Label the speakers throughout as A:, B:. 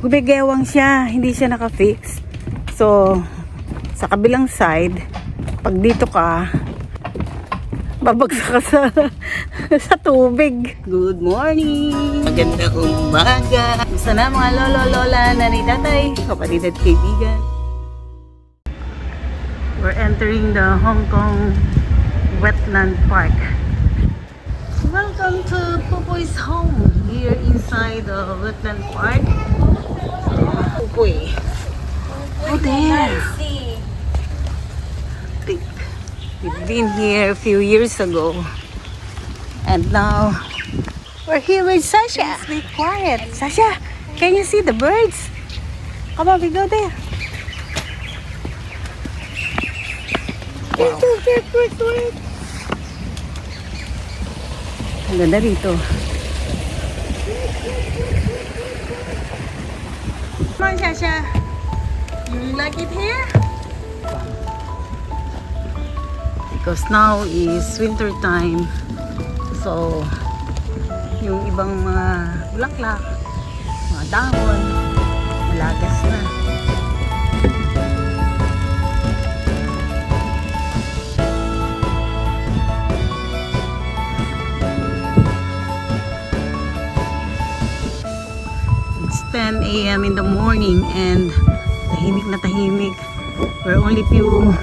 A: Gumigewang siya, hindi siya naka-fix. So, sa kabilang side, pag dito ka, babagsak ka sa tubig. Good morning! Magandang umaga! Gusto na mga lolo, lola, nanay, tatay, kapatid at kaibigan. We're entering the Hong Kong Wetland Park. Welcome to Pupoy's home here inside the Wetland Park. Pupoy. Oh, there. We've been here a few years ago. And now, we're here with Sasha. Please be quiet. Sasha, can you see the birds? Come on, we go there. Wow. Wait. Ang ganda dito. Come on, Sasha. You like it here? Because now is winter time. So, yung ibang mga bulaklak, mga dahon, malagas na. It's 10 a.m. in the morning and tahimik na tahimik. There are only few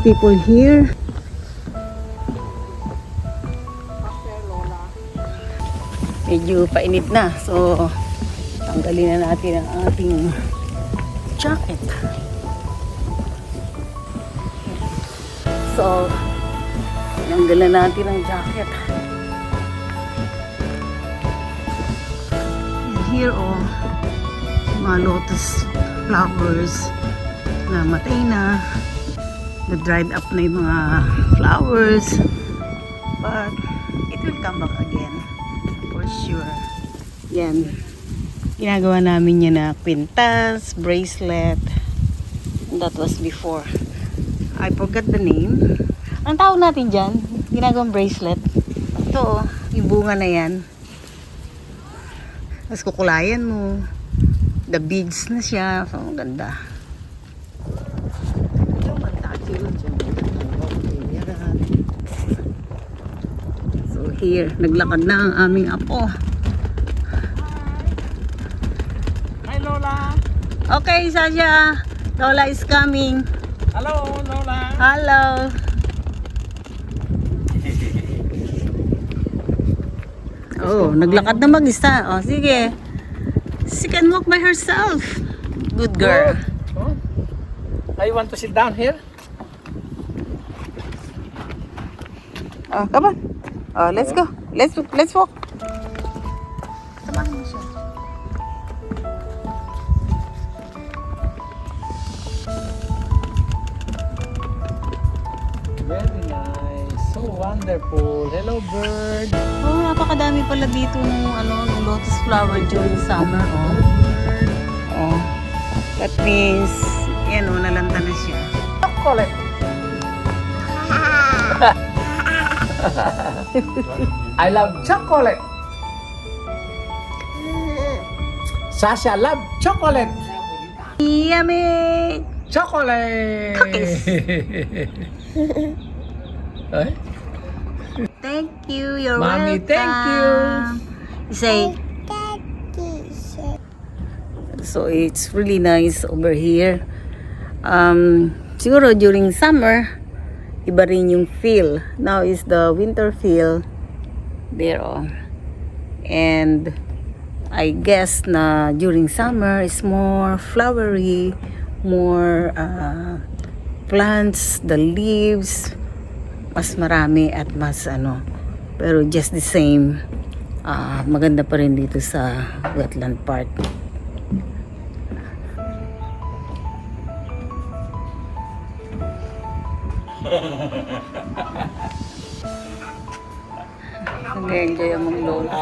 A: people here. Medyo painit na, so tanggalin na natin ang ating jacket. So, tanggalin natin ang jacket. And here, mga lotus flowers na matay na, na dried up na yung mga flowers, but it will come back again. Sure. Yan. Ginagawa namin yan na kwintas, bracelet. That was before. I forgot the name. Ang tawag natin dyan, ginagawang bracelet. Ito, yung bunga na yan. Tapos kukulayan mo. The beads na siya. So, ang ganda. Here, naglakad na ang aming apo.
B: Hi, Lola.
A: Okay, Sasha. Lola is coming.
B: Hello, Lola.
A: Hello. Oh, naglakad na mag-isa. Oh, sige. She can walk by herself. Good girl.
B: Oh. I want to sit down here.
A: Oh, come on. Oh, let's go. Let's walk. Samahan mo siya.
B: Very nice. So wonderful. Hello, bird.
A: Oh, napakadami pala dito ng lotus flower during summer, oh. Oh. That means, yan nalanta na siya.
B: Chocolate. I love chocolate. Sasha love chocolate.
A: Yummy!
B: Chocolate.
A: Cookies.
B: Ay?
A: Thank you. You're
B: Mommy,
A: welcome.
B: thank you.
A: You say, so it's really nice over here. Siguro during summer, iba rin yung feel. Now is the winter feel. There, oh. And I guess na during summer is more flowery, more plants, the leaves, mas marami at mas pero just the same, maganda pa rin dito sa Wetland Park. Nag-enjoy ang mga lola.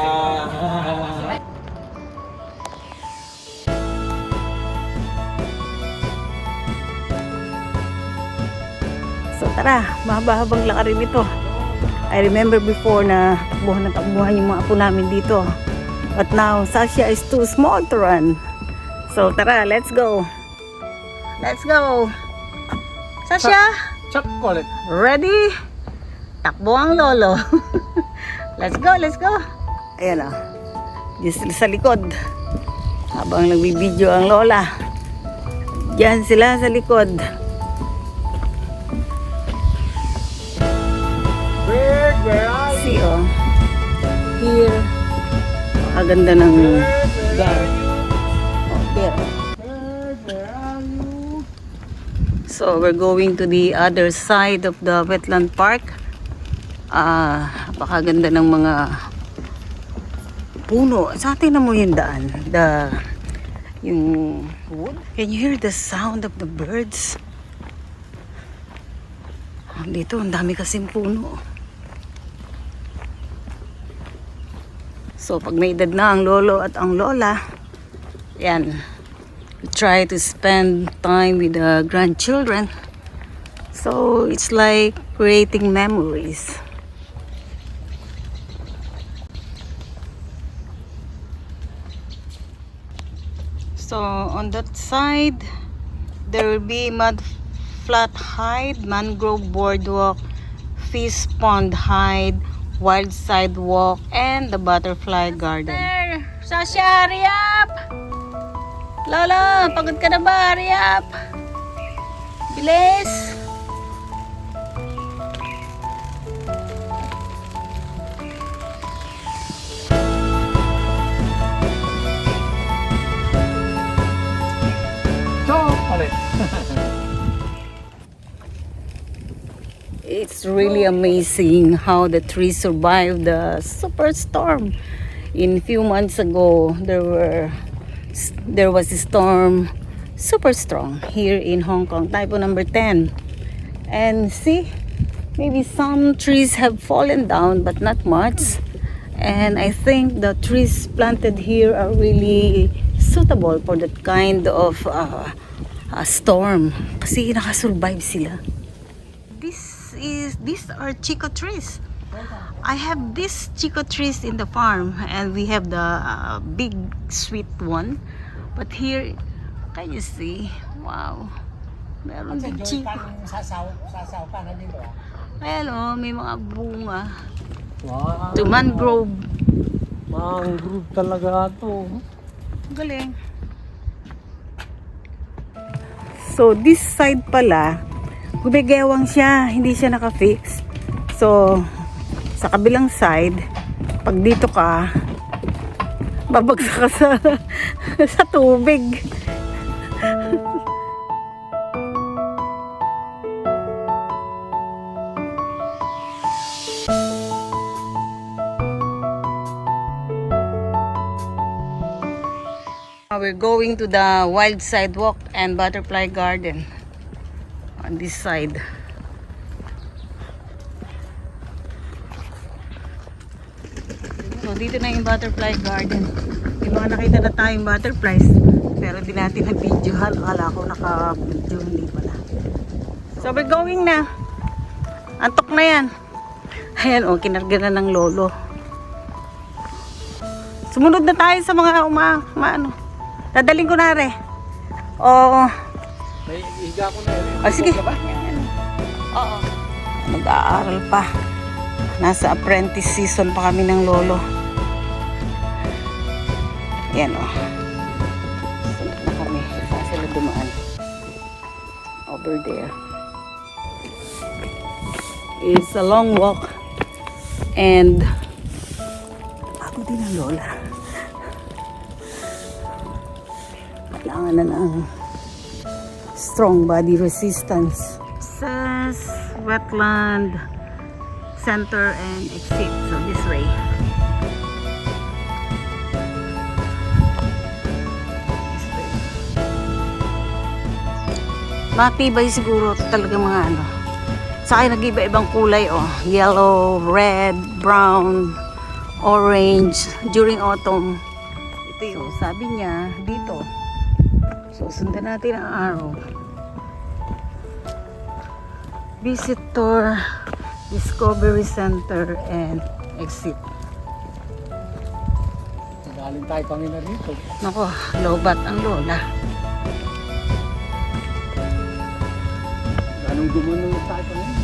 A: So tara, mahaba-habang lakarin ito. I remember before na takbuhan yung mga apo namin dito. But now, Sasha is too small to run. So, tara, let's go. Let's go. Sasha,
B: Chocolate.
A: ready? Takbo ang lolo. Let's go, let's go. Ayan o. Diyan sila sa likod. Habang nagbibideo ang lola. Diyan sila sa likod.
B: Where are
A: See o. Here. Maganda ng gar. Oh, there.
B: Where are you?
A: So, we're going to the other side of the wetland park. Napakaganda ng mga puno. Sa atin na mo yung daan. Yung wood. Can you hear the sound of the birds? Dito, ang dami kasing puno. So, pag may edad na ang lolo at ang lola, yan, we try to spend time with the grandchildren. So, it's like creating memories. So, on that side, there will be mud flat hide, mangrove boardwalk, fish pond hide, wild sidewalk, and the butterfly garden. There! Sasha, hurry up! Lola, pagod ka na ba? Hurry up! Bilis!
B: Chocolate.
A: It's really amazing how the trees survived the superstorm. In few months ago, there was a storm super strong here in Hong Kong, typhoon number 10. And see, maybe some trees have fallen down, but not much. And I think the trees planted here are really suitable for that kind of storm. Kasi nakasurvive sila. These are chico trees. I have these chico trees in the farm, and we have the big sweet one. But here, can you see? Wow. Meron din chico.
B: Sasaw ka na dito.
A: Ayan o, may mga bunga.
B: Wow.
A: To mangrove.
B: Mangrove talaga to.
A: Galing. So, this side pala, gumigewang siya, hindi siya naka-fix. So, sa kabilang side, pag dito ka, babagsak ka sa tubig. We're going to the wild sidewalk and butterfly garden on this side. So dito na yung butterfly garden. May mga nakita na tayong butterflies, pero di natin na-videohan. Akala ko naka-video, hindi pala. So we're going na. Antok na yan. Ayan o, kinarga na ng lolo. Sumunod na tayo sa mga ano. Dadaling ko na rin. Oo.
B: May higa ko na rin.
A: Sige. Oo. Mag-aaral pa. Nasa apprentice season pa kami ng lolo. Yan o. Sunod na kami. Saan sila dumaan? Over there. It's a long walk. And ako din ang lola. Kailangan na ng strong body resistance. Says wetland center and exit. So this way. This way. Matibay siguro talaga mga ano. Sa akin nag-iba-ibang kulay oh. Yellow, red, brown, orange during autumn. Ito yung sabi niya dito. So, sundan natin ang araw. Visitor Discovery Center and exit.
B: Galing tayo kanina rito.
A: Nako, lobat ang lola.
B: Ganong gumanon tayo kanina.